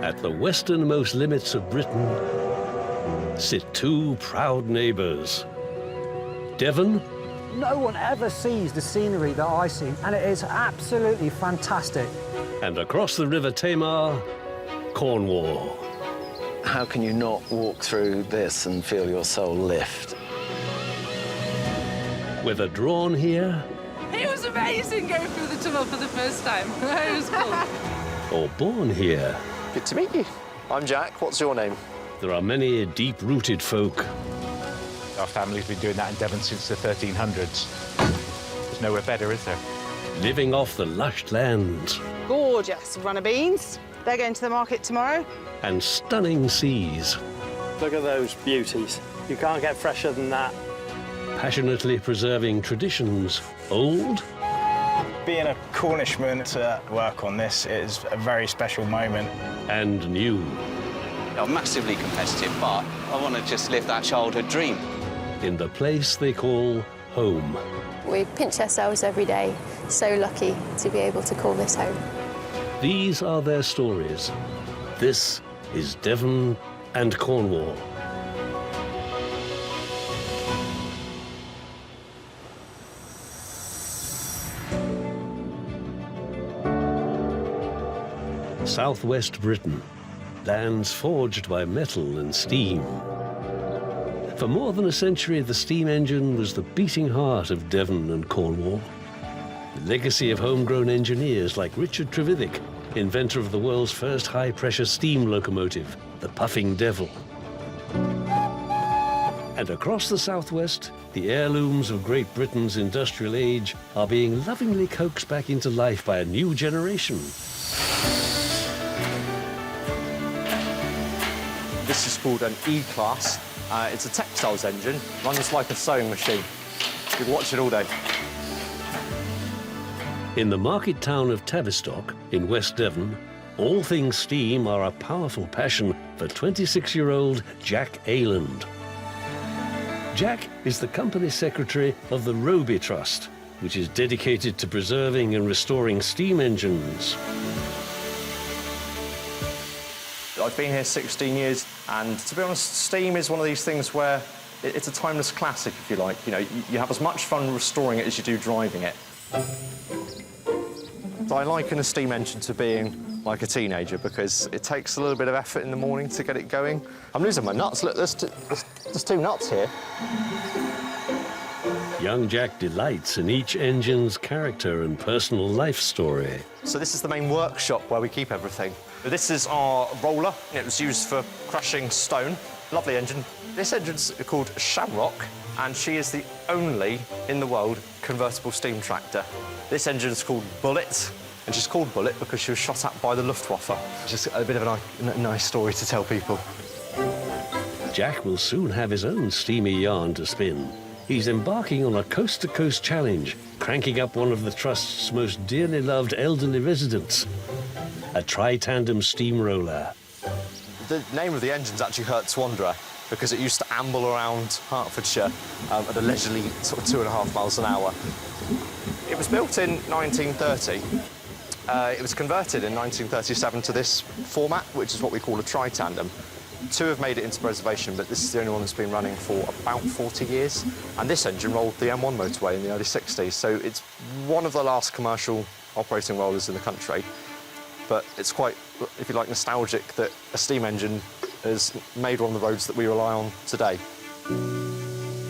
At the westernmost limits of Britain sit two proud neighbours. Devon. No one ever sees the scenery that I see, and it is absolutely fantastic. And across the River Tamar, Cornwall. How can you not walk through this and feel your soul lift? Whether drawn here... It was amazing going through the tunnel for the first time. It was cool. Or born here. Good to meet you. I'm Jack. What's your name? There are many deep-rooted folk. Our family's been doing that in Devon since the 1300s. There's nowhere better, is there? Living off the lush lands. Gorgeous runner beans. They're going to the market tomorrow. And stunning seas. Look at those beauties. You can't get fresher than that. Passionately preserving traditions, old. Being a Cornishman to work on this is a very special moment. And new. I'm massively competitive, but I want to just live that childhood dream. In the place they call home. We pinch ourselves every day. So lucky to be able to call this home. These are their stories. This is Devon and Cornwall. Southwest Britain, lands forged by metal and steam. For more than a century, the steam engine was the beating heart of Devon and Cornwall. The legacy of homegrown engineers like Richard Trevithick, inventor of the world's first high-pressure steam locomotive, the Puffing Devil. And across the southwest, the heirlooms of Great Britain's industrial age are being lovingly coaxed back into life by a new generation. This is called an E-Class. It's a textiles engine, runs like a sewing machine. You can watch it all day. In the market town of Tavistock, in West Devon, all things steam are a powerful passion for 26-year-old Jack Ayland. Jack is the company secretary of the Roby Trust, which is dedicated to preserving and restoring steam engines. I've been here 16 years, and to be honest, steam is one of these things where it's a timeless classic, if you like. You know, you have as much fun restoring it as you do driving it. So I liken a steam engine to being like a teenager because it takes a little bit of effort in the morning to get it going. I'm losing my nuts. Look, there's two nuts here. Young Jack delights in each engine's character and personal life story. So this is the main workshop where we keep everything. This is our roller. It was used for crushing stone. Lovely engine. This engine's called Shamrock, and she is the only in the world convertible steam tractor. This engine's called Bullet, and she's called Bullet because she was shot at by the Luftwaffe. Just a bit of a nice story to tell people. Jack will soon have his own steamy yarn to spin. He's embarking on a coast-to-coast challenge, cranking up one of the Trust's most dearly loved elderly residents, a tri-tandem steamroller. The name of the engine's actually Hertz Wanderer because it used to amble around Hertfordshire at a leisurely sort of 2.5 miles an hour. It was built in 1930. It was converted in 1937 to this format, which is what we call a tri-tandem. Two have made it into preservation, but this is the only one that's been running for about 40 years. And this engine rolled the M1 motorway in the early 60s, so it's one of the last commercial operating rollers in the country. But it's quite, if you like, nostalgic that a steam engine has made one of the roads that we rely on today.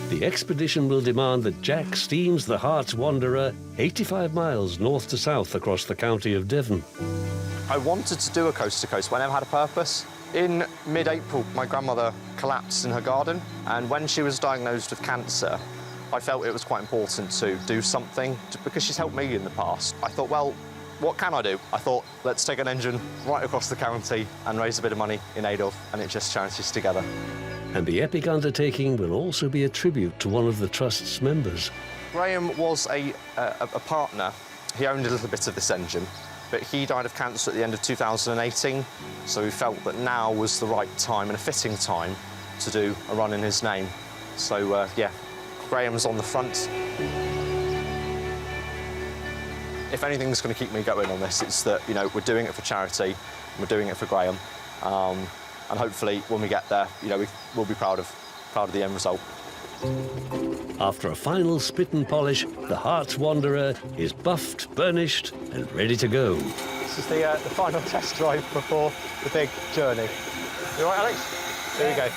The expedition will demand that Jack steams the Hertz Wanderer 85 miles north to south across the county of Devon. I wanted to do a coast-to-coast, but I never had a purpose. In mid-April, my grandmother collapsed in her garden, and when she was diagnosed with cancer, I felt it was quite important to do something, because she's helped me in the past. I thought, well, what can I do? I thought, let's take an engine right across the county and raise a bit of money in aid of NHS charities together. And the epic undertaking will also be a tribute to one of the Trust's members. Graham was a partner. He owned a little bit of this engine, but he died of cancer at the end of 2018, so we felt that now was the right time and a fitting time to do a run in his name. So, yeah, Graham's on the front. If anything's going to keep me going on this, it's that, you know, we're doing it for charity, and we're doing it for Graham, And hopefully, when we get there, you know, we'll be proud of the end result. After a final spit and polish, the Hearts Wanderer is buffed, burnished, and ready to go. This is the final test drive before the big journey. You all right, Alex? Here we go.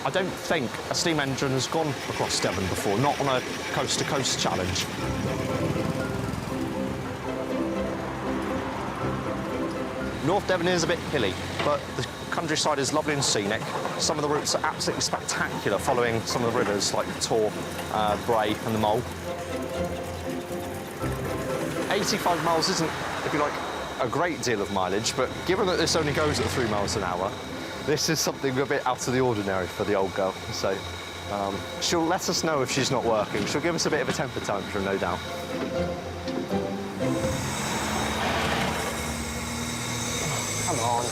I don't think a steam engine has gone across Devon before, not on a coast-to-coast challenge. North Devon is a bit hilly, but the countryside is lovely and scenic. Some of the routes are absolutely spectacular, following some of the rivers like the Tor, Bray and the Mole. 85 miles isn't, if you like, a great deal of mileage, but given that this only goes at 3 miles an hour, this is something a bit out of the ordinary for the old girl. So she'll let us know if she's not working. She'll give us a bit of a temper tantrum, no doubt. Come on.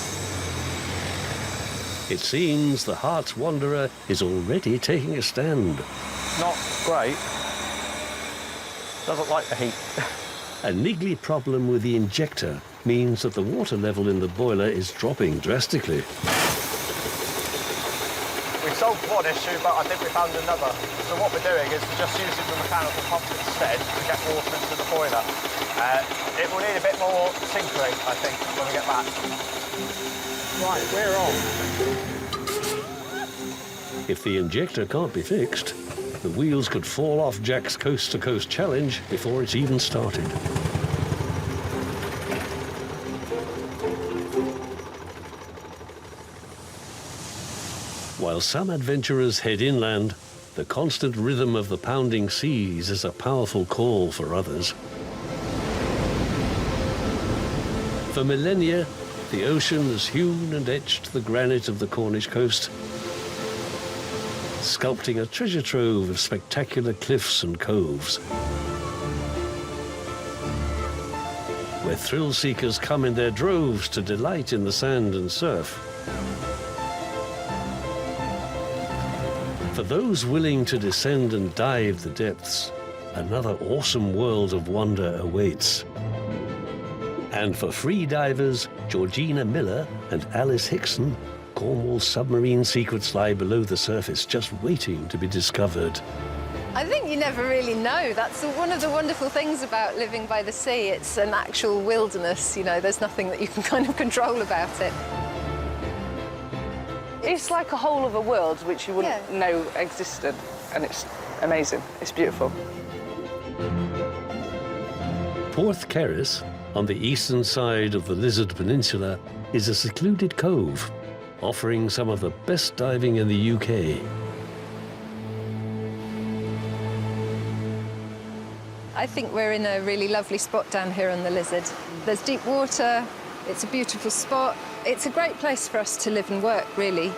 It seems the Hearts Wanderer is already taking a stand. Not great. Doesn't like the heat. A niggly problem with the injector means that the water level in the boiler is dropping drastically. We solved one issue, but I think we found another. So what we're doing is we're just using the mechanical pump instead to get water into the boiler. It will need a bit more tinkering, I think, when we get back. Right, we're on. If the injector can't be fixed, the wheels could fall off Jack's coast-to-coast challenge before it's even started. While some adventurers head inland, the constant rhythm of the pounding seas is a powerful call for others. For millennia, the ocean has hewn and etched the granite of the Cornish coast, sculpting a treasure trove of spectacular cliffs and coves, where thrill seekers come in their droves to delight in the sand and surf. For those willing to descend and dive the depths, another awesome world of wonder awaits. And for free divers, Georgina Miller and Alice Hickson, Cornwall's submarine secrets lie below the surface, just waiting to be discovered. I think you never really know. That's one of the wonderful things about living by the sea. It's an actual wilderness, you know, there's nothing that you can kind of control about it. It's like a whole other world which you wouldn't know existed, and it's amazing. It's beautiful. Porth Cerris, on the eastern side of the Lizard Peninsula, is a secluded cove, offering some of the best diving in the UK. I think we're in a really lovely spot down here on the Lizard. There's deep water, it's a beautiful spot. It's a great place for us to live and work, really.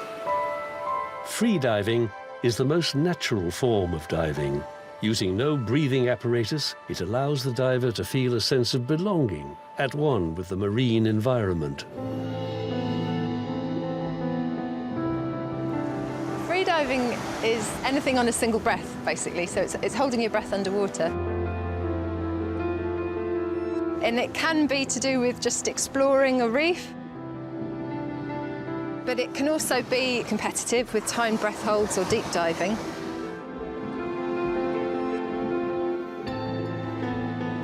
Free diving is the most natural form of diving. Using no breathing apparatus, it allows the diver to feel a sense of belonging, at one with the marine environment. Free diving is anything on a single breath, basically, so it's holding your breath underwater. And it can be to do with just exploring a reef, but it can also be competitive with timed breath holds or deep diving.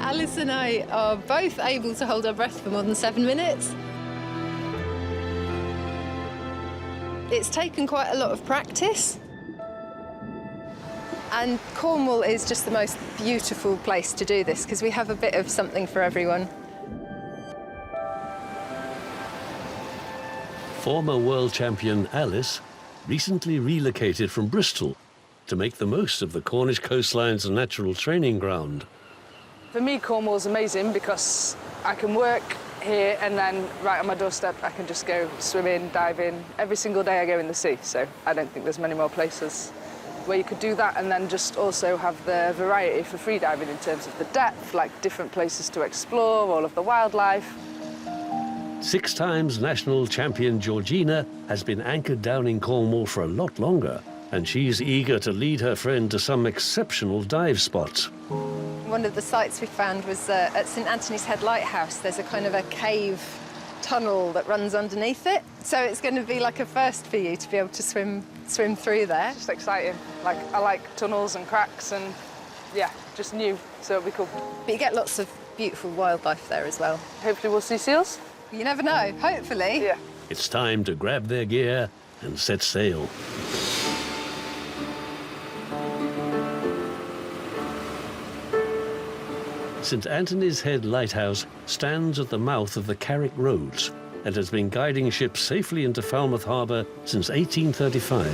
Alice and I are both able to hold our breath for more than 7 minutes. It's taken quite a lot of practice. And Cornwall is just the most beautiful place to do this because we have a bit of something for everyone. Former world champion Alice recently relocated from Bristol to make the most of the Cornish coastline's natural training ground. For me, Cornwall's amazing because I can work here and then right on my doorstep I can just go swimming, diving. Every single day I go in the sea, so I don't think there's many more places where you could do that and then just also have the variety for free diving in terms of the depth, like different places to explore, all of the wildlife. 6 times national champion Georgina has been anchored down in Cornwall for a lot longer, and she's eager to lead her friend to some exceptional dive spots. One of the sites we found was at St Anthony's Head Lighthouse. There's a kind of a cave tunnel that runs underneath it. So it's going to be like a first for you to be able to swim through there. It's just exciting. Like, I like tunnels and cracks and, yeah, just new, so it'll be cool. But you get lots of beautiful wildlife there as well. Hopefully we'll see seals. You never know, hopefully. Yeah. It's time to grab their gear and set sail. St Anthony's Head Lighthouse stands at the mouth of the Carrick Roads and has been guiding ships safely into Falmouth Harbour since 1835.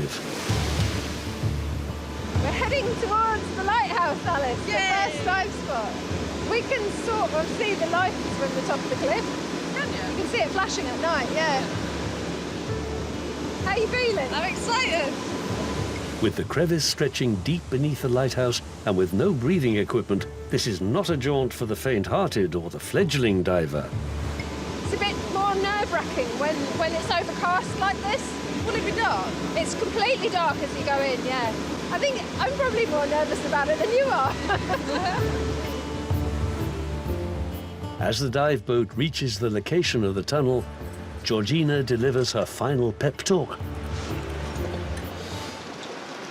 We're heading towards the lighthouse, Alice, the first dive spot. We can sort of see the lights from the top of the cliff. Can you? You can see it flashing at night, yeah. How are you feeling? I'm excited. With the crevice stretching deep beneath the lighthouse and with no breathing equipment, this is not a jaunt for the faint-hearted or the fledgling diver. It's a bit more nerve-wracking when it's overcast like this. Will it be dark? It's completely dark as you go in, yeah. I think I'm probably more nervous about it than you are. As the dive boat reaches the location of the tunnel, Georgina delivers her final pep talk.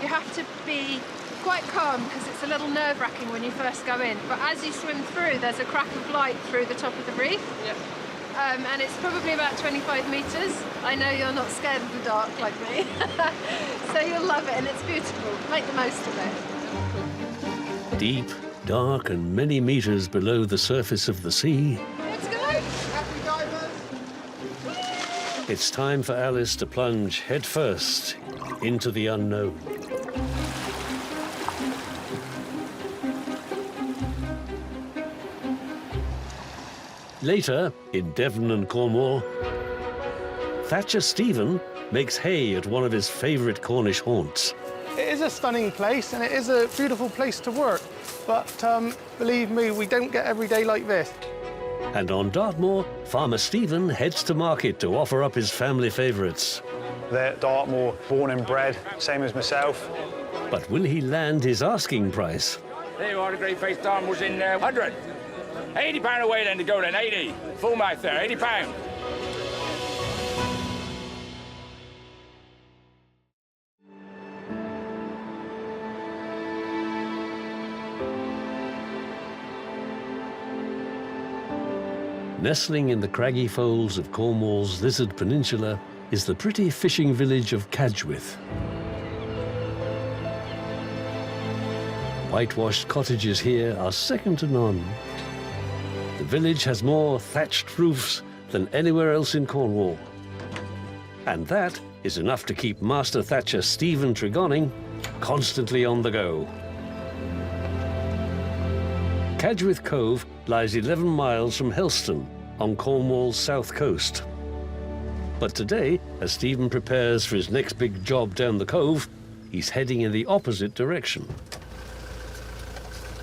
You have to be quite calm because it's a little nerve-wracking when you first go in. But as you swim through, there's a crack of light through the top of the reef. Yeah. And it's probably about 25 metres. I know you're not scared of the dark like me. So you'll love it and it's beautiful. Make the most of it. Deep, dark and many metres below the surface of the sea, Let's go! Happy divers! it's time for Alice to plunge headfirst into the unknown. Later, in Devon and Cornwall, Thatcher Stephen makes hay at one of his favourite Cornish haunts. It is a stunning place and it is a beautiful place to work, but believe me, we don't get every day like this. And on Dartmoor, Farmer Stephen heads to market to offer up his family favourites. They're at Dartmoor, born and bred, same as myself. But will he land his asking price? There you are, the great face Dartmoor's in 100. £80 away then to go then, 80. Full mouth there, £80. Nestling in the craggy folds of Cornwall's Lizard Peninsula is the pretty fishing village of Cadgwith. Whitewashed cottages here are second to none. The village has more thatched roofs than anywhere else in Cornwall. And that is enough to keep Master Thatcher Stephen Tregonning constantly on the go. Cadgwith Cove lies 11 miles from Helston on Cornwall's south coast. But today, as Stephen prepares for his next big job down the cove, he's heading in the opposite direction.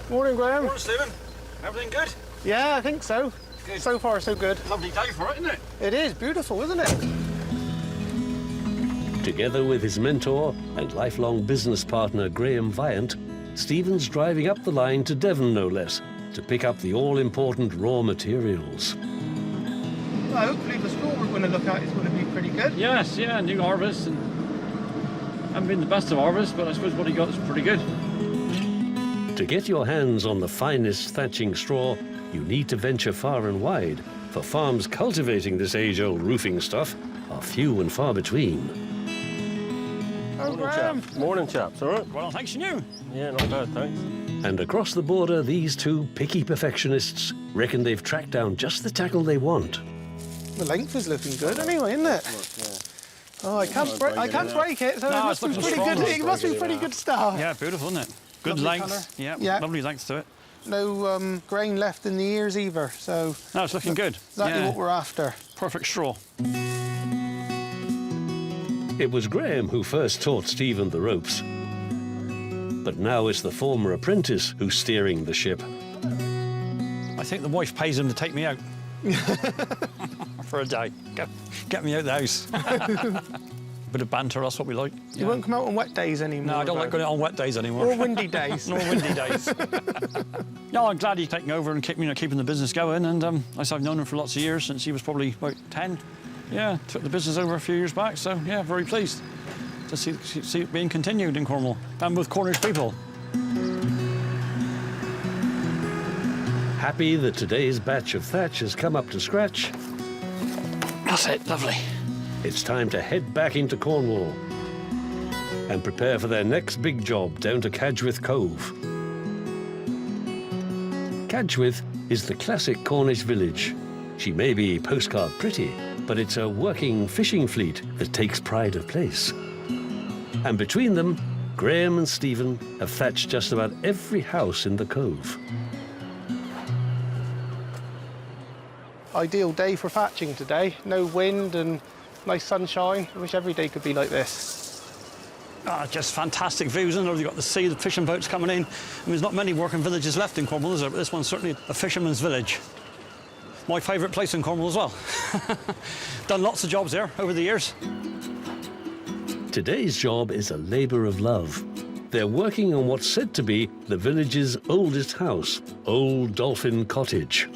Morning, Graham. Morning, Stephen. Everything good? Yeah, I think so. Good. So far, so good. Lovely day for it, isn't it? It is beautiful, isn't it? Together with his mentor and lifelong business partner Graham Viant, Stephen's driving up the line to Devon, no less, to pick up the all-important raw materials. Well, hopefully the straw we're going to look at is going to be pretty good. Yes, yeah, new harvest. And haven't been the best of harvest, but I suppose what he got is pretty good. To get your hands on the finest thatching straw, you need to venture far and wide, for farms cultivating this age-old roofing stuff are few and far between. Oh, Graham. Morning, chaps, all right? Well, thanks, you. Yeah, not bad, thanks. And across the border, these two picky perfectionists reckon they've tracked down just the tackle they want. The length is looking good anyway, isn't it? Oh, I can't break it, so No, it must be pretty good. It must be pretty good stuff. Yeah, beautiful, isn't it? Good Lovely length. colour. Yeah, lovely length to it. No grain left in the ears either, so... No, it's looking good. Exactly what we're after. Perfect straw. It was Graham who first taught Stephen the ropes. But now it's the former apprentice who's steering the ship. I think the wife pays him to take me out. For a day. Get me out the house. Bit of banter, that's what we like. You won't come out on wet days anymore? No, I don't like going out on wet days anymore. Or windy days. Nor windy days. No, I'm glad he's taking over and keeping the business going. And I've known him for lots of years, since he was probably about 10. Yeah, took the business over a few years back, so yeah, very pleased to see it being continued in Cornwall and with Cornish people. Happy that today's batch of thatch has come up to scratch. That's it, lovely. It's time to head back into Cornwall and prepare for their next big job down to Cadgwith Cove. Cadgwith is the classic Cornish village. She may be postcard pretty, but it's a working fishing fleet that takes pride of place. And between them, Graham and Stephen have thatched just about every house in the cove. Ideal day for thatching today. No wind and nice sunshine. I wish every day could be like this. Just fantastic views, and you've got the sea, the fishing boats coming in. And there's not many working villages left in Cornwall, is there? But this one's certainly a fisherman's village. My favourite place in Cornwall as well. Done lots of jobs there over the years. Today's job is a labour of love. They're working on what's said to be the village's oldest house, Old Dolphin Cottage.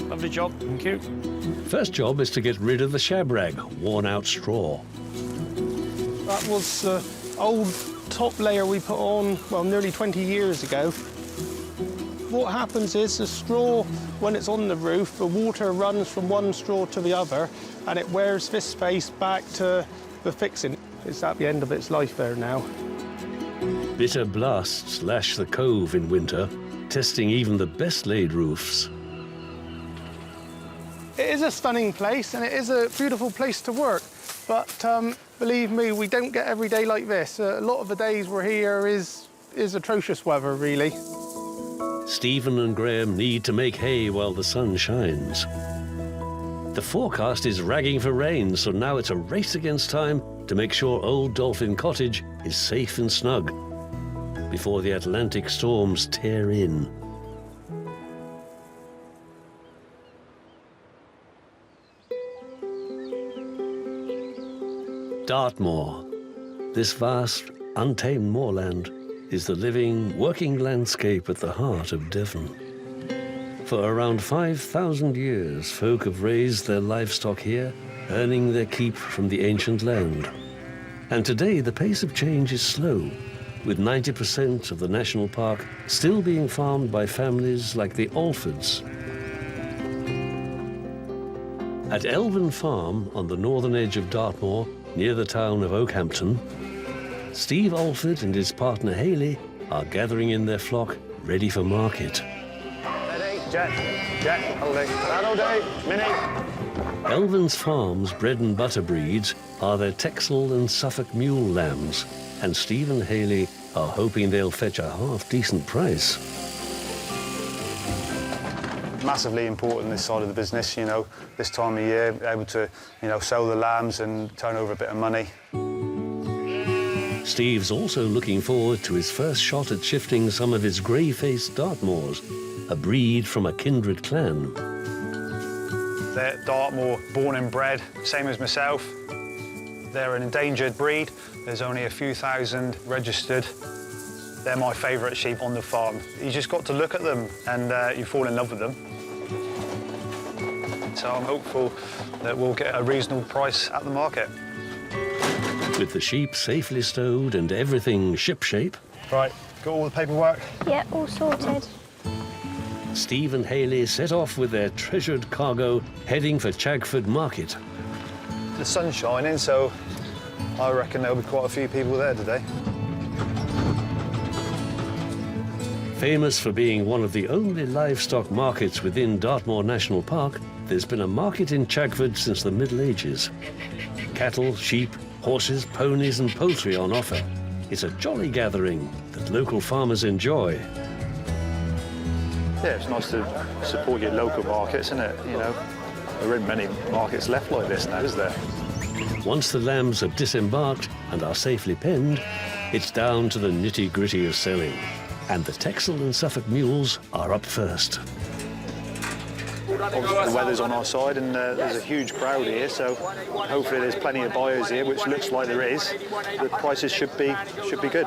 Lovely job, thank you. First job is to get rid of the shabrag, worn-out straw. That was the old top layer we put on, well, nearly 20 years ago. What happens is the straw, when it's on the roof, the water runs from one straw to the other, and it wears this space back to the fixing. It's at the end of its life there now. Bitter blasts lash the cove in winter, testing even the best-laid roofs. It is a stunning place, and it is a beautiful place to work. But believe me, we don't get every day like this. A lot of the days we're here is atrocious weather, really. Stephen and Graham need to make hay while the sun shines. The forecast is ragging for rain, so now it's a race against time to make sure Old Dolphin Cottage is safe and snug before the Atlantic storms tear in. Dartmoor, this vast, untamed moorland, is the living, working landscape at the heart of Devon. For around 5,000 years, folk have raised their livestock here, earning their keep from the ancient land. And today, the pace of change is slow, with 90% of the national park still being farmed by families like the Alfords. At Elven Farm, on the northern edge of Dartmoor, near the town of Oakhampton, Steve Alford and his partner Hayley are gathering in their flock, ready for market. Ready, Jet, hold day, Minnie. Elven's Farm's bread and butter breeds are their Texel and Suffolk mule lambs, and Steve and Hayley are hoping they'll fetch a half-decent price. Massively important, this side of the business, you know, this time of year, able to, you know, sell the lambs and turn over a bit of money. Steve's also looking forward to his first shot at shifting some of his grey-faced Dartmoors, a breed from a kindred clan. They're Dartmoor, born and bred, same as myself. They're an endangered breed. There's only a few thousand registered. They're my favourite sheep on the farm. You just got to look at them and you fall in love with them. So I'm hopeful that we'll get a reasonable price at the market. With the sheep safely stowed and everything shipshape. Right, got all the paperwork? Yeah, all sorted. Steve and Hayley set off with their treasured cargo, heading for Chagford Market. The sun's shining, so I reckon there'll be quite a few people there today. Famous for being one of the only livestock markets within Dartmoor National Park, there's been a market in Chagford since the Middle Ages. Cattle, sheep, horses, ponies and poultry on offer. It's a jolly gathering that local farmers enjoy. Yeah, it's nice to support your local markets, isn't it? You know, there aren't many markets left like this now, is there? Once the lambs have disembarked and are safely penned, it's down to the nitty-gritty of selling. And the Texel and Suffolk mules are up first. obviously the weather's on our side, and there's a huge crowd here, so hopefully there's plenty of buyers here, which looks like there is. The prices should be good.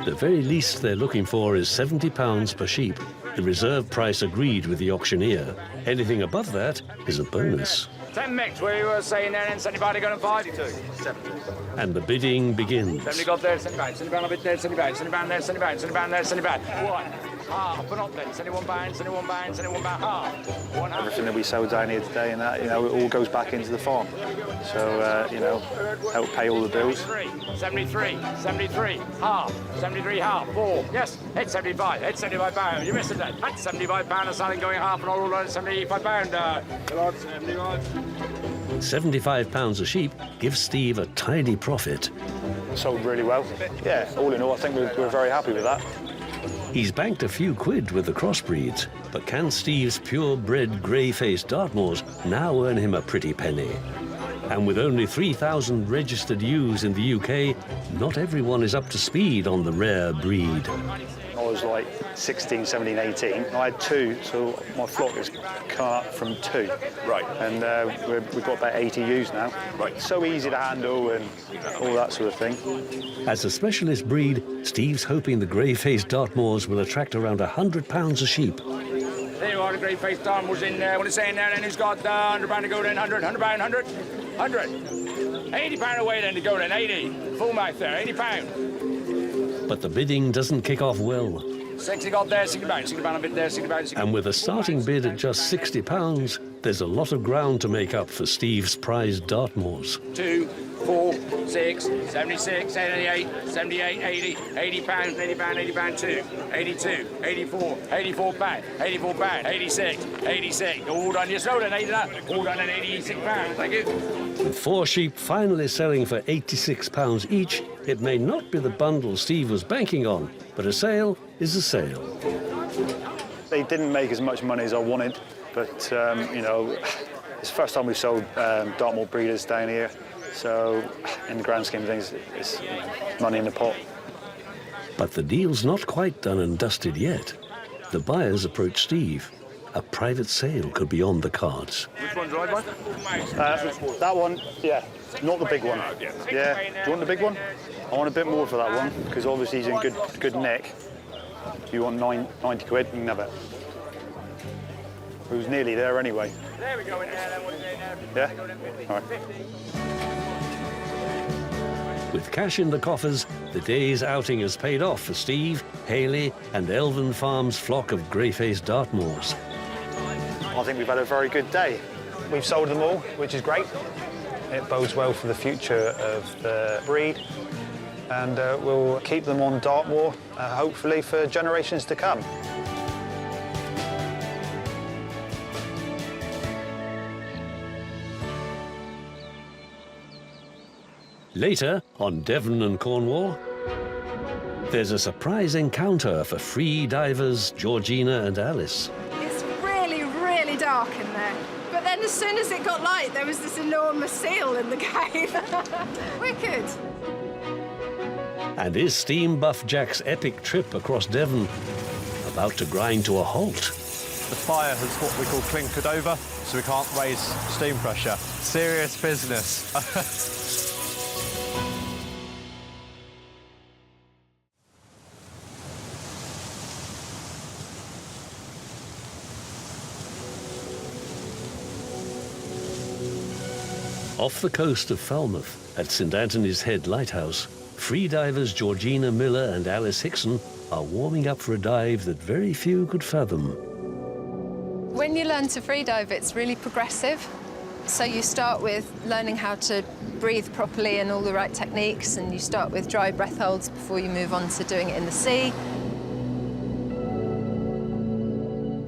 The very least they're looking for is £70 per sheep, the reserve price agreed with the auctioneer. Anything above that is a bonus. 10 mix, where you were saying there, and 70 going to 52. 70. And the bidding begins. 70 got there, 70 pounds, 70 pound a bit there, 70 pounds, 70 pound there, 70 pounds, 70 pound there, 70 pound. One, half, but not then, 71 pounds, 71 pounds, 71 pound, half. One half. Everything that we sell down here today, and that, you know, it all goes back into the farm. So, you know, help pay all the bills. 73, 73, half, 73, half, 4, yes, it's 75, it's 75 pounds, you missed it then. That's 75 pounds, a selling going half, and all on 75 pounds. £75 a sheep gives Steve a tidy profit. Sold really well. Yeah, all in all, I think we're very happy with that. He's banked a few quid with the crossbreeds, but can Steve's purebred grey-faced Dartmoors now earn him a pretty penny? And with only 3,000 registered ewes in the UK, not everyone is up to speed on the rare breed. I was like 16, 17, 18. I had 2, so my flock has come up from 2. Right. And we've got about 80 ewes now. Right. So easy to handle and all that sort of thing. As a specialist breed, Steve's hoping the grey-faced Dartmoors will attract around £100 a sheep. There you are, the grey-faced Dartmoor's in there. What is saying there, and he's got £100 to go then, 100, £100, 100, 100. £80 away then to go then, 80. Full mouth there, £80. But the bidding doesn't kick off well. 60 got there, 60 pounds, 60 pound a bit there, 60 pounds. And with a starting bid at just £60, there's a lot of ground to make up for Steve's prized Dartmoors. 2, 4, 6, 76, 78, 78, 80, 80 pounds, 80 pound, 80 pound 2, 82, 84, 84 pound, 84 pound, 86, 86. All done, you're sold at 80, all done at 86 pounds, thank you. With 4 sheep finally selling for £86 each, it may not be the bundle Steve was banking on, but a sale is a sale. They didn't make as much money as I wanted, but, you know, it's the first time we've sold Dartmoor breeders down here, so in the grand scheme of things, it's money in the pot. But the deal's not quite done and dusted yet. The buyers approach Steve. A private sale could be on the cards. Which one's right one? That one, yeah, not the big one. Yeah, do you want the big one? I want a bit more for that one, because obviously he's in good nick. If you want 90 quid, you can have it. It was nearly there anyway. There we go in there, then. What is there now? Yeah? All right. With cash in the coffers, the day's outing has paid off for Steve, Hayley and Elven Farm's flock of grey-faced Dartmoors. I think we've had a very good day. We've sold them all, which is great. It bodes well for the future of the breed, and we'll keep them on Dartmoor, hopefully for generations to come. Later, on Devon and Cornwall, there's a surprise encounter for free divers Georgina and Alice. It's really, really dark in there. But then as soon as it got light, there was this enormous seal in the cave. Wicked. And is Steam Buff Jack's epic trip across Devon about to grind to a halt? The fire has what we call clinkered over, so we can't raise steam pressure. Serious business. Off the coast of Falmouth, at St Anthony's Head Lighthouse, freedivers Georgina Miller and Alice Hickson are warming up for a dive that very few could fathom. When you learn to freedive, it's really progressive. So you start with learning how to breathe properly and all the right techniques, and you start with dry breath holds before you move on to doing it in the sea.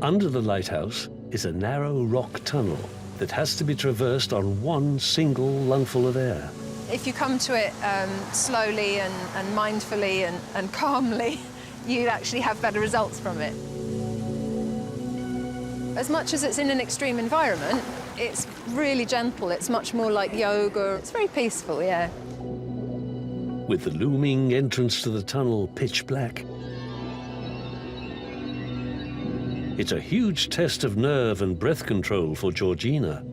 Under the lighthouse is a narrow rock tunnel that has to be traversed on one single lungful of air. If you come to it slowly and mindfully and calmly, you actually have better results from it. As much as it's in an extreme environment, it's really gentle. It's much more like yoga. It's very peaceful, yeah. With the looming entrance to the tunnel pitch black, It's a huge test of nerve and breath control for Georgina.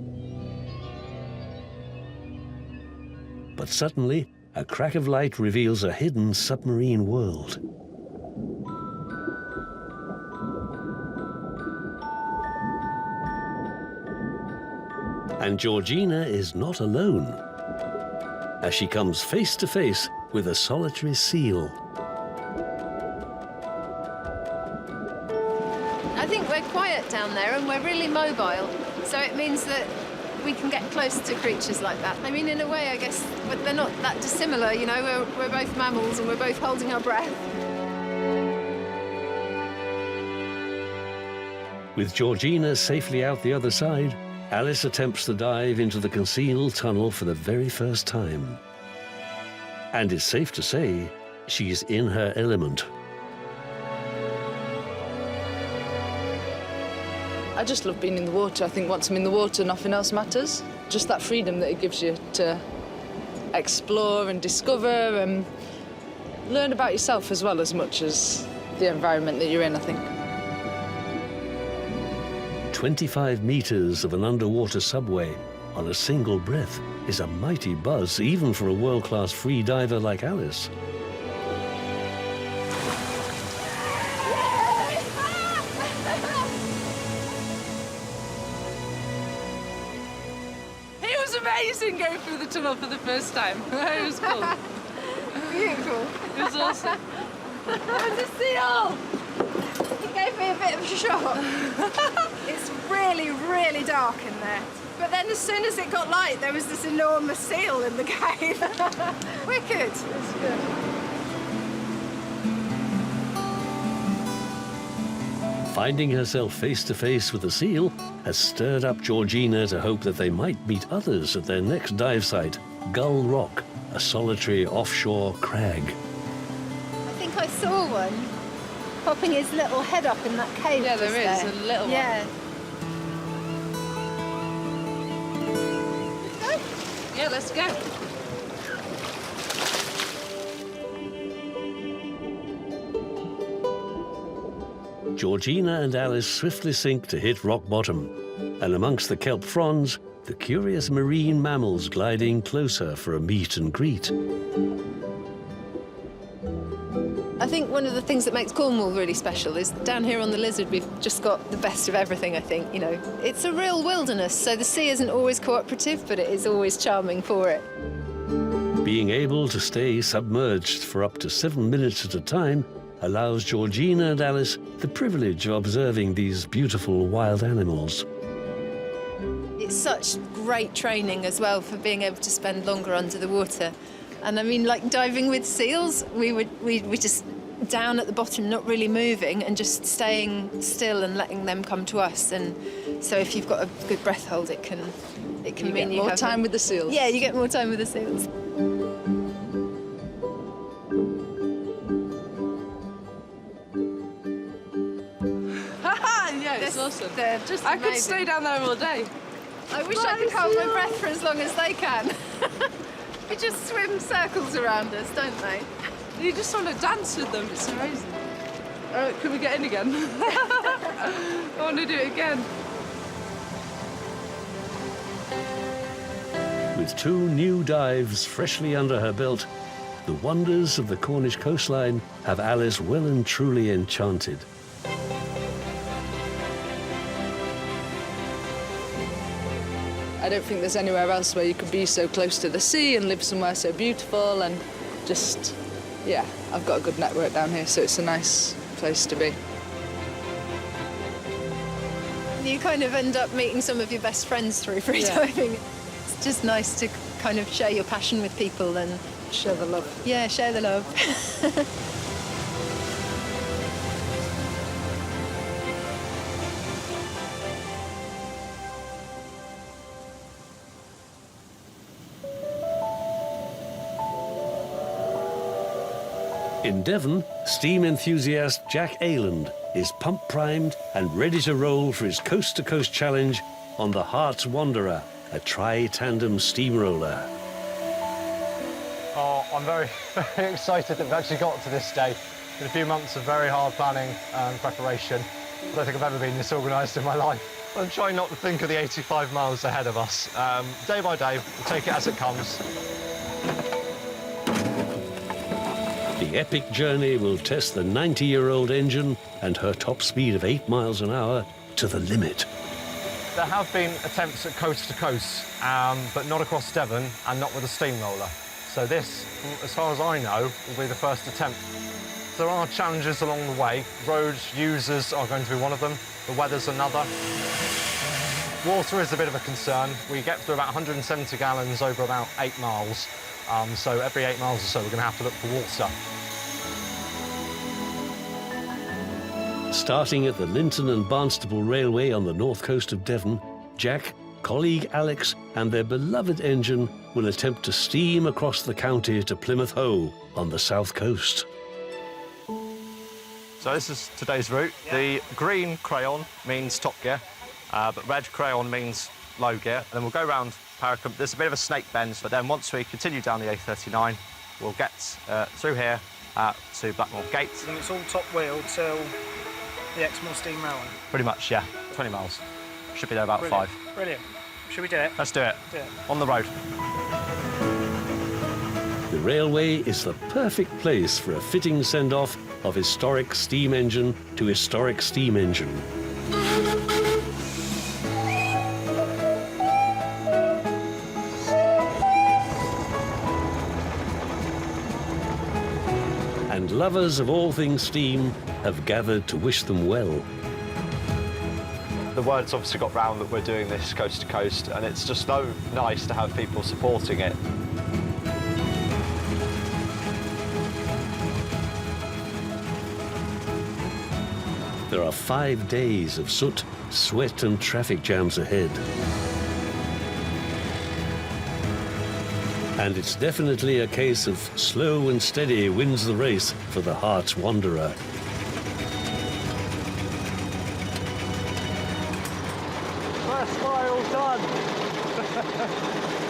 But suddenly, a crack of light reveals a hidden submarine world. And Georgina is not alone, as she comes face to face with a solitary seal. I think we're quiet down there and we're really mobile, so it means that we can get close to creatures like that. I mean, in a way, I guess, but they're not that dissimilar, you know, we're both mammals and we're both holding our breath. With Georgina safely out the other side, Alice attempts to dive into the concealed tunnel for the very first time. And it's safe to say, she's in her element. I just love being in the water. I think once I'm in the water, nothing else matters. Just that freedom that it gives you to explore and discover and learn about yourself as well as much as the environment that you're in, I think. 25 meters of an underwater subway on a single breath is a mighty buzz, even for a world-class free diver like Alice. It was amazing going through the tunnel for the first time. It was cool. Beautiful. It was awesome. There was a seal! He gave me a bit of a shock. It's really, really dark in there. But then as soon as it got light, there was this enormous seal in the cave. Wicked. It's good. Finding herself face to face with a seal has stirred up Georgina to hope that they might meet others at their next dive site, Gull Rock, a solitary offshore crag. I think I saw one popping his little head up in that cave. Yeah, there is a little one. Yeah. Yeah, let's go. Georgina and Alice swiftly sink to hit rock bottom, and amongst the kelp fronds, the curious marine mammals gliding closer for a meet and greet. I think one of the things that makes Cornwall really special is down here on the Lizard we've just got the best of everything, I think, you know. It's a real wilderness, so the sea isn't always cooperative, but it is always charming for it. Being able to stay submerged for up to 7 minutes at a time allows Georgina and Alice the privilege of observing these beautiful wild animals. It's such great training as well for being able to spend longer under the water. And I mean, like diving with seals, we just down at the bottom, not really moving and just staying still and letting them come to us. And so if you've got a good breath hold, it can You mean get you more have time with the seals. Yeah, you get more time with the seals. Yeah, it's awesome. They're just I could amazing. stay down there all day. I wish I could hold my breath for as long as they can. They just swim circles around us, don't they? You just want to dance with them. It's amazing. Can we get in again? I want to do it again. With 2 new dives freshly under her belt, the wonders of the Cornish coastline have Alice well and truly enchanted. I don't think there's anywhere else where you could be so close to the sea and live somewhere so beautiful and just, yeah, I've got a good network down here, so it's a nice place to be. You kind of end up meeting some of your best friends through free diving. It's just nice to kind of share your passion with people and share the love. Yeah, share the love. In Devon, steam enthusiast Jack Ayland is pump-primed and ready to roll for his coast-to-coast challenge on the Heart's Wanderer, a tri-tandem steamroller. Oh, I'm very, very excited that we've actually got to this day. It's been a few months of very hard planning and preparation. I don't think I've ever been this organised in my life. I'm trying not to think of the 85 miles ahead of us. Day by day, we'll take it as it comes. The epic journey will test the 90-year-old engine and her top speed of 8 miles an hour to the limit. There have been attempts at coast to coast, but not across Devon and not with a steamroller. So this, as far as I know, will be the first attempt. There are challenges along the way. Road users are going to be one of them. The weather's another. Water is a bit of a concern. We get through about 170 gallons over about 8 miles. So every 8 miles or so, we're going to have to look for water. Starting at the Linton and Barnstaple Railway on the north coast of Devon, Jack, colleague Alex and their beloved engine will attempt to steam across the county to Plymouth Hoe on the south coast. So this is today's route. Yeah. The green crayon means top gear, but red crayon means low gear. And then we'll go round Paracombe. There's a bit of a snake bend, but then once we continue down the A39, we'll get through here to Blackmore Gate. And it's all top wheel till the Exmoor steamroller? Pretty much, yeah. 20 miles. Should be there about Brilliant. 5. Brilliant. Should we do it? Let's do it. Do it. On the road. The railway is the perfect place for a fitting send-off of historic steam engine to historic steam engine. And lovers of all things steam have gathered to wish them well. The word's obviously got round that we're doing this coast to coast, and it's just so nice to have people supporting it. There are 5 days of soot, sweat and traffic jams ahead. And it's definitely a case of slow and steady wins the race for the Heart's Wanderer. First mile done.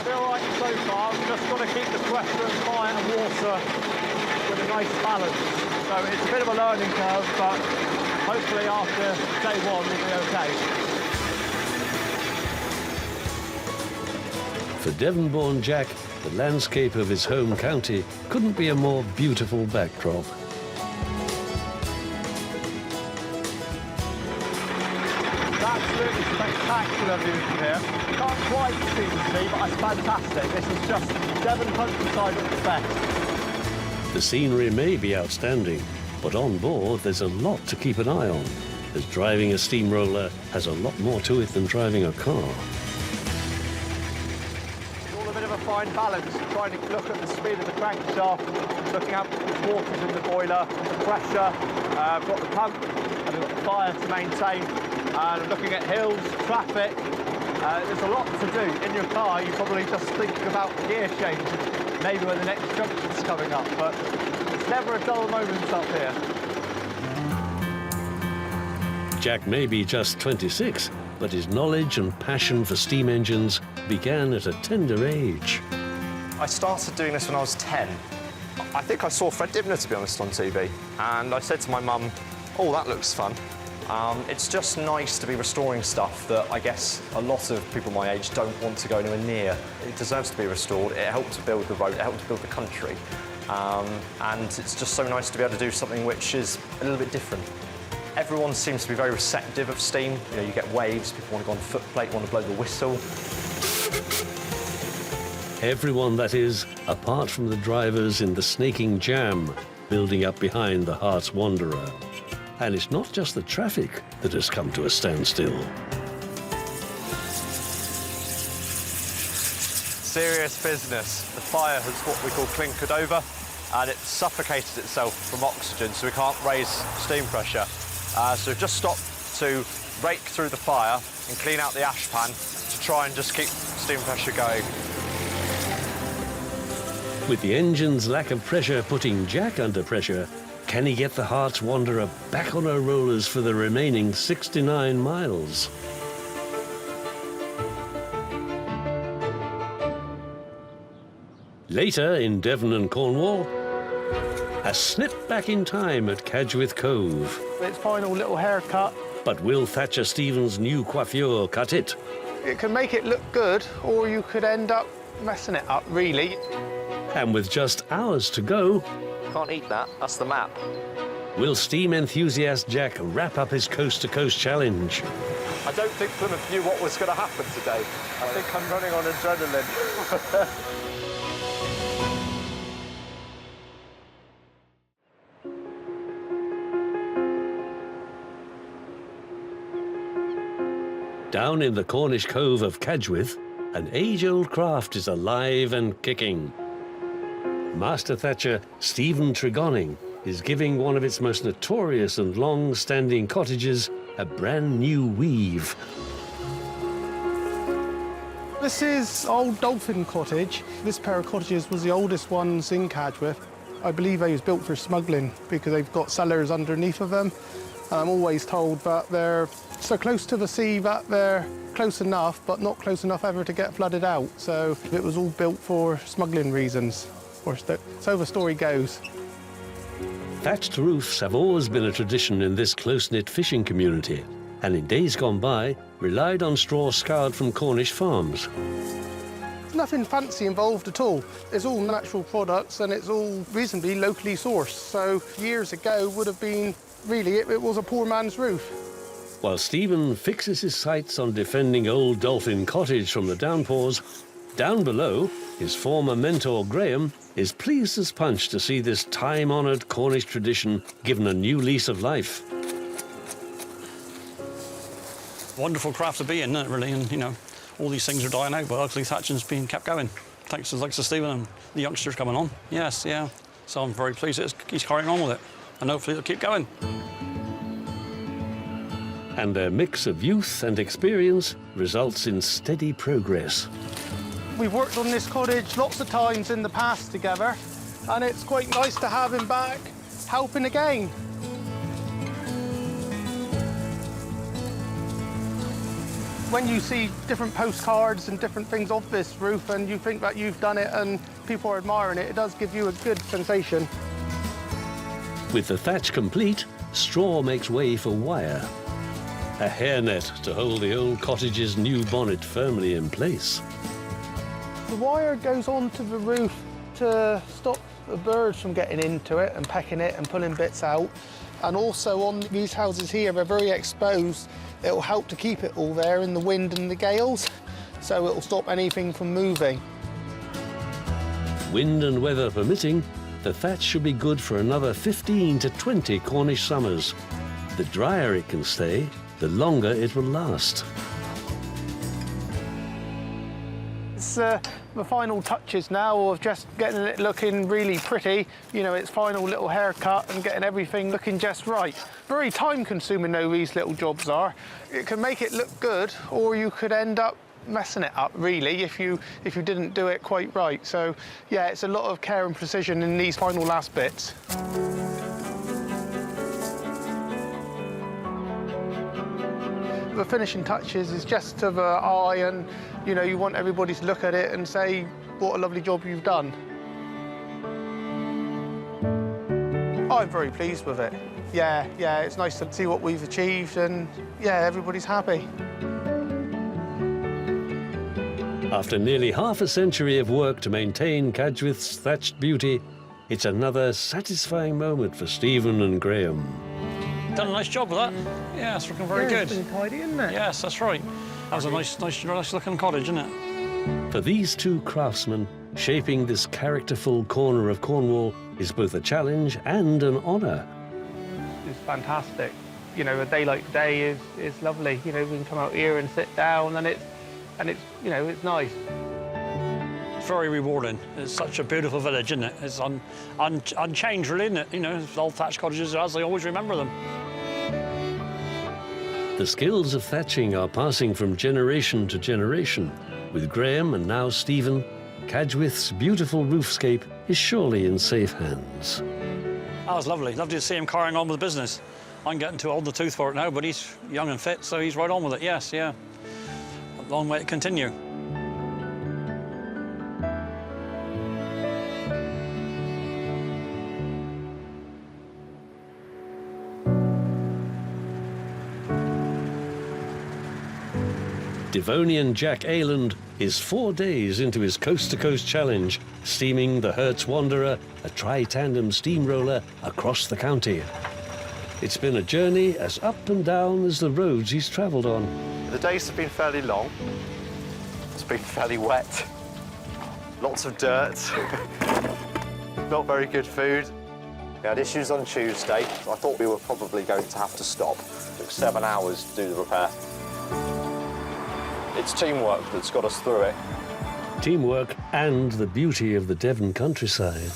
Feel right so far. We've just got to keep the pressure and fire and water with a nice balance. So it's a bit of a learning curve, but hopefully after day 1 we'll be okay. For Devon-born Jack, the landscape of his home county couldn't be a more beautiful backdrop. Absolutely spectacular view from here. Can't quite see the sea, but it's fantastic. This is just Devon countryside at its best. The scenery may be outstanding, but on board there's a lot to keep an eye on, as driving a steamroller has a lot more to it than driving a car. It's all a bit of a fine balance, trying to look at the speed of the crankshaft, looking at the waters in the boiler, the pressure, I've got the pump, and we've got the fire to maintain. And looking at hills, traffic, there's a lot to do. In your car, you're probably just thinking about gear change, maybe when the next junction's coming up, but it's never a dull moment up here. Jack may be just 26, but his knowledge and passion for steam engines began at a tender age. I started doing this when I was 10. I think I saw Fred Dibner, to be honest, on TV, and I said to my mum, oh, that looks fun. It's just nice to be restoring stuff that I guess a lot of people my age don't want to go anywhere near. It deserves to be restored. It helped to build the road, it helped to build the country. And it's just so nice to be able to do something which is a little bit different. Everyone seems to be very receptive of steam. You know, you get waves, people want to go on foot plate, want to blow the whistle. Everyone, that is, apart from the drivers in the snaking jam building up behind the Heart's Wanderer. And it's not just the traffic that has come to a standstill. Serious business. The fire has what we call clinkered over, and it's suffocated itself from oxygen, so we can't raise steam pressure. So we've just stopped to rake through the fire and clean out the ash pan to try and just keep steam pressure going. With the engine's lack of pressure putting Jack under pressure, can he get the Heart's Wanderer back on her rollers for the remaining 69 miles? Later in Devon and Cornwall, a snip back in time at Cadgwith Cove. Its final little haircut But will Thatcher Stevens' new coiffure cut it? It can make it look good, or you could end up messing it up, really. And with just hours to go... Can't eat that, that's the map. Will steam enthusiast Jack wrap up his coast-to-coast challenge? I don't think Plymouth knew what was going to happen today. I think I'm running on adrenaline. Down in the Cornish cove of Cadgwith, an age-old craft is alive and kicking. Master Thatcher Stephen Tregonning is giving one of its most notorious and long-standing cottages a brand new weave. This is old Dolphin Cottage. This pair of cottages was the oldest ones in Cadgwith. I believe they was built for smuggling because they've got cellars underneath of them. I'm always told that they're so close to the sea that they're close enough, but not close enough ever to get flooded out. So it was all built for smuggling reasons. So the story goes. Thatched roofs have always been a tradition in this close-knit fishing community, and in days gone by, relied on straw scoured from Cornish farms. There's nothing fancy involved at all. It's all natural products and it's all reasonably locally sourced. So years ago would have been, really, it was a poor man's roof. While Stephen fixes his sights on defending old Dolphin Cottage from the downpours, down below, his former mentor Graham is pleased as punch to see this time-honoured Cornish tradition given a new lease of life. Wonderful craft to be in, isn't it, really? And, you know, all these things are dying out, but luckily Thatching's being kept going. Thanks to Stephen and the youngsters coming on. Yes, yeah. So I'm very pleased that he's carrying on with it. And hopefully it'll keep going. And their mix of youth and experience results in steady progress. We've worked on this cottage lots of times in the past together, and it's quite nice to have him back helping again. When you see different postcards and different things of this roof and you think that you've done it and people are admiring it, it does give you a good sensation. With the thatch complete, straw makes way for wire. A hairnet to hold the old cottage's new bonnet firmly in place. The wire goes onto the roof to stop the birds from getting into it and pecking it and pulling bits out. And also on these houses here, they're very exposed. It'll help to keep it all there in the wind and the gales, so it'll stop anything from moving. Wind and weather permitting, the thatch should be good for another 15 to 20 Cornish summers. The drier it can stay, the longer it will last. It's the final touches now of just getting it looking really pretty. You know, its final little haircut and getting everything looking just right. Very time-consuming, though, these little jobs are. It can make it look good, or you could end up messing it up, really, if you didn't do it quite right. So, yeah, it's a lot of care and precision in these final last bits. The finishing touches is just to the eye, and you know, you want everybody to look at it and say what a lovely job you've done. I'm very pleased with it. Yeah, it's nice to see what we've achieved, and yeah, everybody's happy. After nearly half a century of work to maintain Cadgwith's thatched beauty, it's another satisfying moment for Stephen and Graham. Done a nice job with that. Yeah, it's looking very good. It's been tidy, isn't it? Yes, that's right. That was a nice looking cottage, isn't it? For these two craftsmen, shaping this characterful corner of Cornwall is both a challenge and an honour. It's fantastic. You know, a day like today is lovely. You know, we can come out here and sit down, and it's you know, it's nice. It's very rewarding. It's such a beautiful village, isn't it? It's unchanged, really, isn't it? You know, old thatched cottages as they always remember them. The skills of thatching are passing from generation to generation. With Graham and now Stephen, Cadgwith's beautiful roofscape is surely in safe hands. That was lovely. Lovely to see him carrying on with the business. I'm getting too old in the tooth for it now, but he's young and fit, so he's right on with it. Yes, yeah. A long way to continue. Devonian Jack Ayland is 4 days into his coast-to-coast challenge, steaming the Hertz Wanderer, a tri-tandem steamroller, across the county. It's been a journey as up and down as the roads he's travelled on. The days have been fairly long. It's been fairly wet. Lots of dirt. Not very good food. We had issues on Tuesday. I thought we were probably going to have to stop. It took 7 hours to do the repair. It's teamwork that's got us through it. Teamwork and the beauty of the Devon countryside.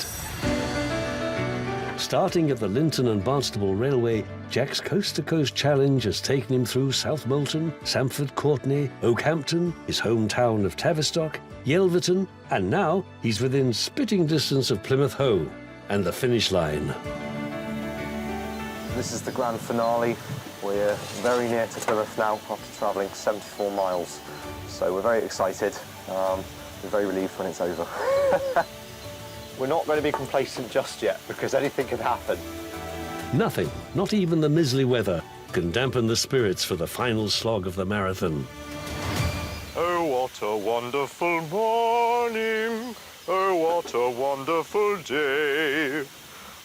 Starting at the Linton and Barnstable Railway, Jack's coast-to-coast challenge has taken him through South Molton, Samford Courtenay, Oakhampton, his hometown of Tavistock, Yelverton, and now he's within spitting distance of Plymouth Hoe and the finish line. This is the grand finale. We're very near to Plymouth now after travelling 74 miles. So we're very excited. We're very relieved when it's over. We're not going to be complacent just yet because anything can happen. Nothing, not even the miserly weather, can dampen the spirits for the final slog of the marathon. Oh, what a wonderful morning. Oh, what a wonderful day.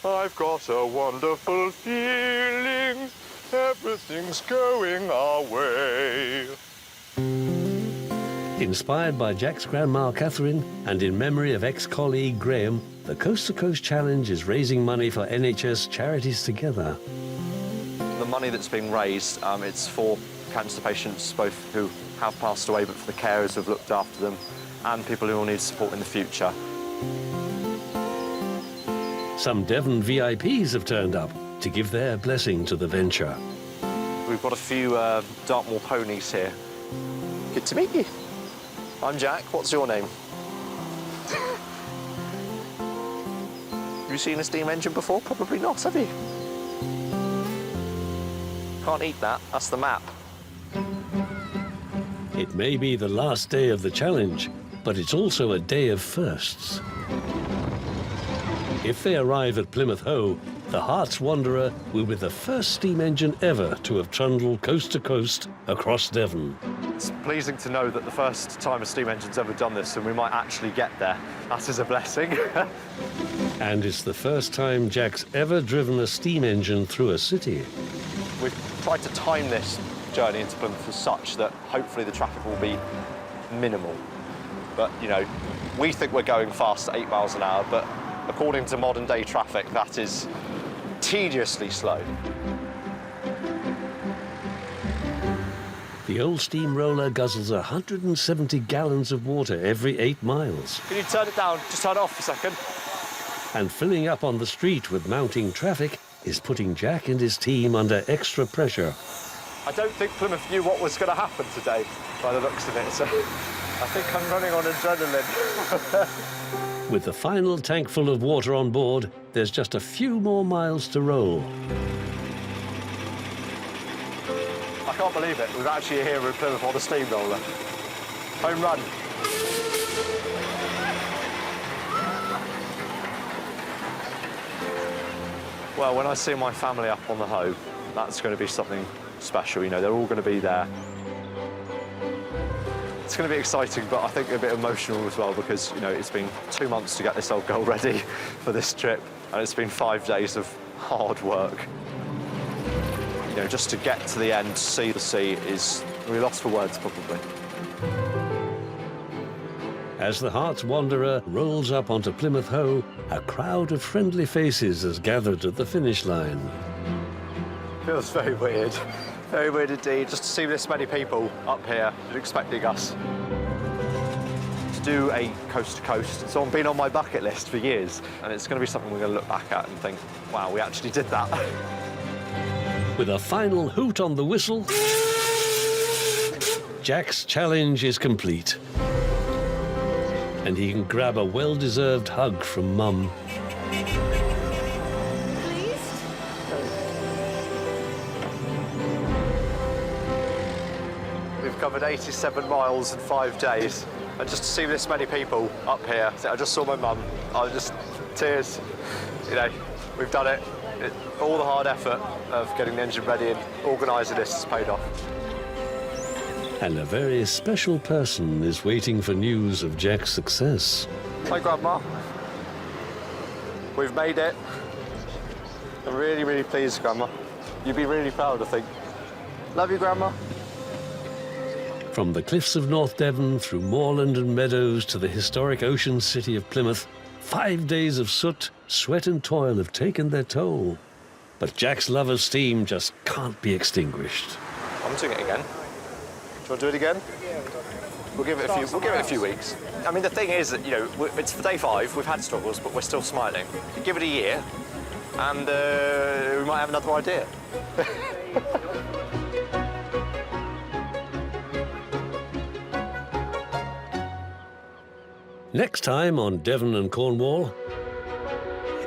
I've got a wonderful feeling. Everything's going our way. Inspired by Jack's grandma Catherine and in memory of ex-colleague Graham, the Coast to Coast Challenge is raising money for NHS Charities Together. The money that's being raised, it's for cancer patients, both who have passed away, but for the carers who have looked after them, and people who will need support in the future. Some Devon VIPs have turned up to give their blessing to the venture. We've got a few Dartmoor ponies here. Good to meet you. I'm Jack. What's your name? Have you seen a steam engine before? Probably not, have you? Can't eat that. That's the map. It may be the last day of the challenge, but it's also a day of firsts. If they arrive at Plymouth Hoe, the Hertz Wanderer will be the first steam engine ever to have trundled coast to coast across Devon. It's pleasing to know that the first time a steam engine's ever done this, and we might actually get there. That is a blessing. And it's the first time Jack's ever driven a steam engine through a city. We've tried to time this journey into Plymouth as such that hopefully the traffic will be minimal. But, you know, we think we're going fast at 8 miles an hour, but according to modern day traffic, that is tediously slow. The old steamroller guzzles 170 gallons of water every 8 miles. Can you turn it down? Just turn it off for a second. And filling up on the street with mounting traffic is putting Jack and his team under extra pressure. I don't think Plymouth knew what was going to happen today, by the looks of it, so I think I'm running on adrenaline. With the final tank full of water on board, there's just a few more miles to roll. I can't believe it. We're actually here in Plymouth on a steamroller. Home run. Well, when I see my family up on the Hoe, that's going to be something special. You know, they're all going to be there. It's going to be exciting, but I think a bit emotional as well because, you know, it's been 2 months to get this old girl ready for this trip, and it's been 5 days of hard work. You know, just to get to the end, see the sea, is really lost for words, probably. As the Hertz Wanderer rolls up onto Plymouth Hoe, a crowd of friendly faces has gathered at the finish line. Feels very weird. Very weird indeed, just to see this many people up here expecting us. To do a coast-to-coast, it's been on my bucket list for years, and it's going to be something we're going to look back at and think, wow, we actually did that. With a final hoot on the whistle, Jack's challenge is complete. And he can grab a well-deserved hug from Mum. We've covered 87 miles in 5 days, and just to see this many people up here, I just saw my mum, I was just, tears. You know, we've done it. All the hard effort of getting the engine ready and organising this has paid off. And a very special person is waiting for news of Jack's success. Hi, Grandma. We've made it. I'm really, really pleased, Grandma. You'd be really proud, I think. Love you, Grandma. From the cliffs of North Devon through moorland and meadows to the historic ocean city of Plymouth, 5 days of soot, sweat and toil have taken their toll. But Jack's love of steam just can't be extinguished. I'm doing it again. Do you want to do it again? We'll give it a few weeks. I mean, the thing is that, you know, it's for day 5. We've had struggles, but we're still smiling. Give it a year, and we might have another idea. Next time on Devon and Cornwall,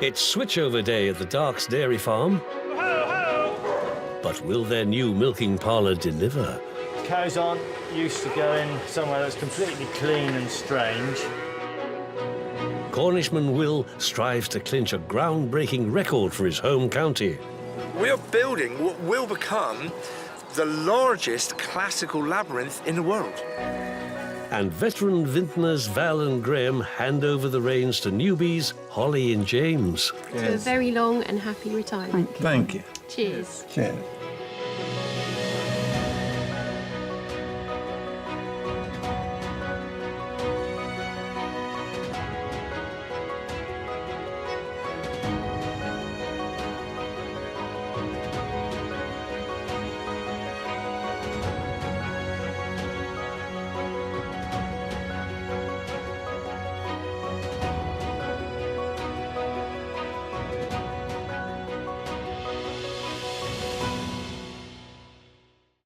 it's switchover day at the Darks Dairy Farm. But will their new milking parlour deliver? Cows aren't used to going somewhere that's completely clean and strange. Cornishman Will strives to clinch a groundbreaking record for his home county. We are building what will become the largest classical labyrinth in the world. And veteran vintners Val and Graham hand over the reins to newbies Holly and James. To a very long and happy retirement. Thank you. Cheers. Cheers.